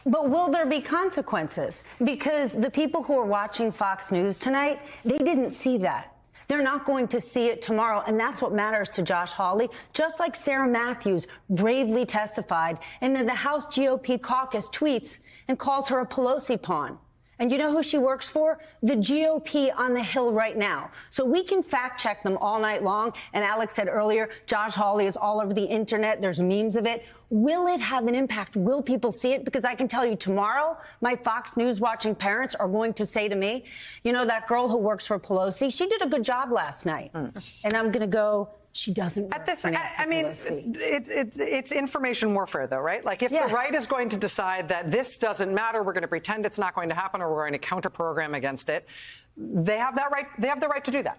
But will there be consequences? Because the people who are watching Fox News tonight, they didn't see that. They're not going to see it tomorrow, and that's what matters to Josh Hawley, just like Sarah Matthews bravely testified, and then the House GOP caucus tweets and calls her a Pelosi pawn. And you know who she works for? The GOP on the Hill right now. So we can fact check them all night long. And Alex said earlier, Josh Hawley is all over the internet. There's memes of it. Will it have an impact? Will people see it? Because I can tell you tomorrow, my Fox News watching parents are going to say to me, you know, that girl who works for Pelosi, she did a good job last night. And I'm going to go, she doesn't work at this. for Nancy I mean, Pelosi. it's information warfare, though, right? Like, if the right is going to decide that this doesn't matter, we're going to pretend it's not going to happen, or we're going to counter program against it, they have that right. They have the right to do that.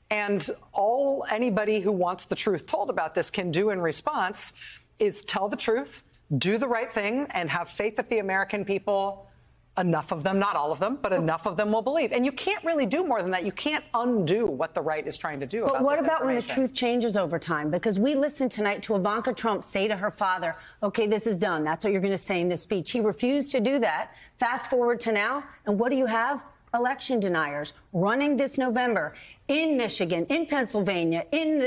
And all anybody who wants the truth told about this can do in response is tell the truth, do the right thing, and have faith that the American people, enough of them, not all of them, but enough of them will believe. And you can't really do more than that. You can't undo what the right is trying to do. But what about when the truth changes over time? Because we listened tonight to Ivanka Trump say to her father, OK, this is done. That's what you're going to say in this speech. He refused to do that. Fast forward to now. And what do you have? Election deniers running this November in Michigan, in Pennsylvania, in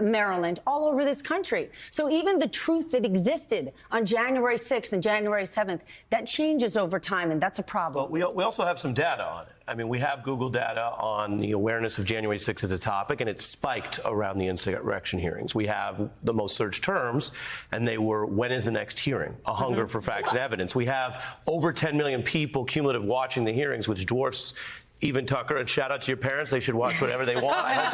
Maryland, all over this country. So even the truth that existed on January 6th and January 7th, that changes over time, and that's a problem. But we also have some data on it. I mean, we have Google data on the awareness of January 6th as a topic, and it spiked around the insurrection hearings. We have the most searched terms, and they were, when is the next hearing? A hunger for facts and evidence. We have over 10 million people cumulative watching the hearings, which dwarfs even Tucker. And shout out to your parents. They should watch whatever they want. I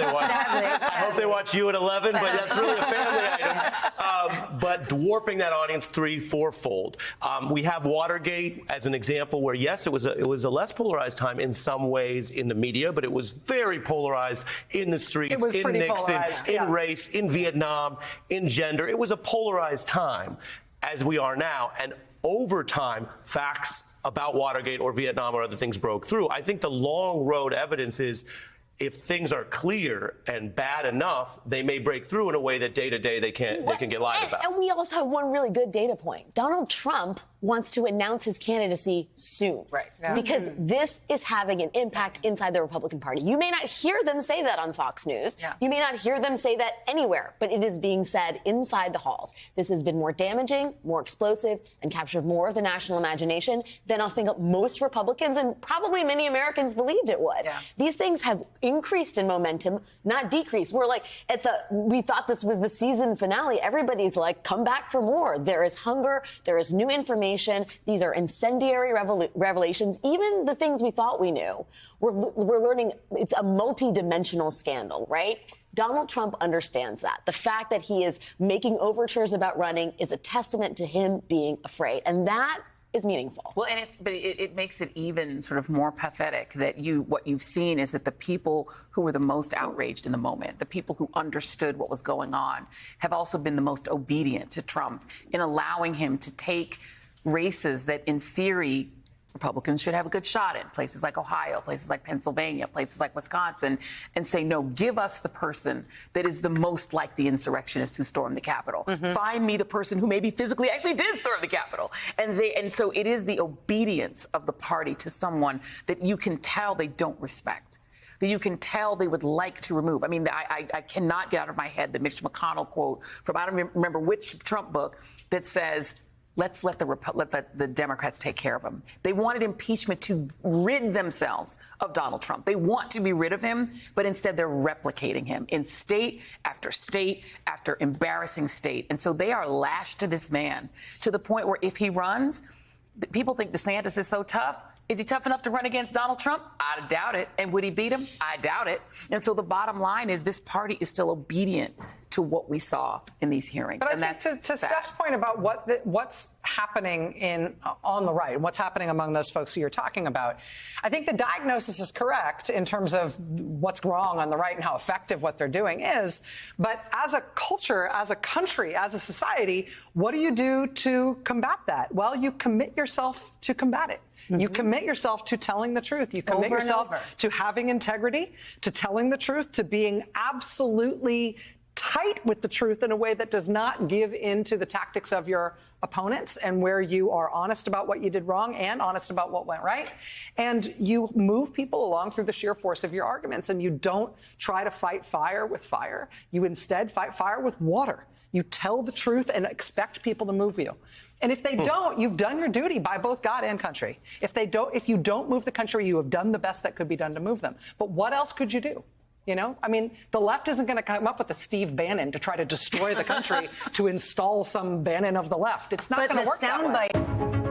hope they watch you at 11, but that's really a family item. But dwarfing that audience fourfold. We have Watergate as an example where, yes, it was a less polarized time in some ways in the media, but it was very polarized in the streets, in Nixon, in race, in Vietnam, in gender. It was a polarized time, as we are now. And over time, facts about Watergate or Vietnam or other things broke through. I think the long road evidence is if things are clear and bad enough, they may break through in a way that day to day they can get lied about. And we also have one really good data point. Donald Trump wants to announce his candidacy soon. Right. Yeah. Because this is having an impact inside the Republican Party. You may not hear them say that on Fox News. Yeah. You may not hear them say that anywhere, but it is being said inside the halls. This has been more damaging, more explosive, and captured more of the national imagination than I think most Republicans and probably many Americans believed it would. Yeah. These things have increased in momentum, not decreased. We're like, we thought this was the season finale. Everybody's like, come back for more. There is hunger. There is new information. These are incendiary revelations. Even the things we thought we knew, we're learning it's a multi-dimensional scandal, right? Donald Trump understands that. The fact that he is making overtures about running is a testament to him being afraid. And that is meaningful. Well, and it makes it even sort of more pathetic that what you've seen is that the people who were the most outraged in the moment, the people who understood what was going on, have also been the most obedient to Trump in allowing him to take races that, in theory, Republicans should have a good shot in, places like Ohio, places like Pennsylvania, places like Wisconsin, and say, no, give us the person that is the most like the insurrectionists who stormed the Capitol. Find me the person who maybe physically actually did storm the Capitol. And so it is the obedience of the party to someone that you can tell they don't respect, that you can tell they would like to remove. I mean, I cannot get out of my head the Mitch McConnell quote from, I don't remember which Trump book, that says, let's let the Democrats take care of him. They wanted impeachment to rid themselves of Donald Trump. They want to be rid of him, but instead they're replicating him in state after embarrassing state. And so they are lashed to this man to the point where if he runs, people think DeSantis is so tough. Is he tough enough to run against Donald Trump? I doubt it. And would he beat him? I doubt it. And so the bottom line is this party is still obedient to what we saw in these hearings. But I think to Steph's point about what's happening on the right and what's happening among those folks who you're talking about, I think the diagnosis is correct in terms of what's wrong on the right and how effective what they're doing is. But as a culture, as a country, as a society, what do you do to combat that? Well, you commit yourself to combat it. You commit yourself to telling the truth. You commit yourself to having integrity, to telling the truth, to being absolutely tight with the truth in a way that does not give in to the tactics of your opponents, and where you are honest about what you did wrong and honest about what went right. And you move people along through the sheer force of your arguments, and you don't try to fight fire with fire. You instead fight fire with water. You tell the truth and expect people to move you. And if they don't, you've done your duty by both God and country. If you don't move the country, you have done the best that could be done to move them. But what else could you do? You know, I mean, the left isn't going to come up with a Steve Bannon to try to destroy the country to install some Bannon of the left. It's not going to work that way.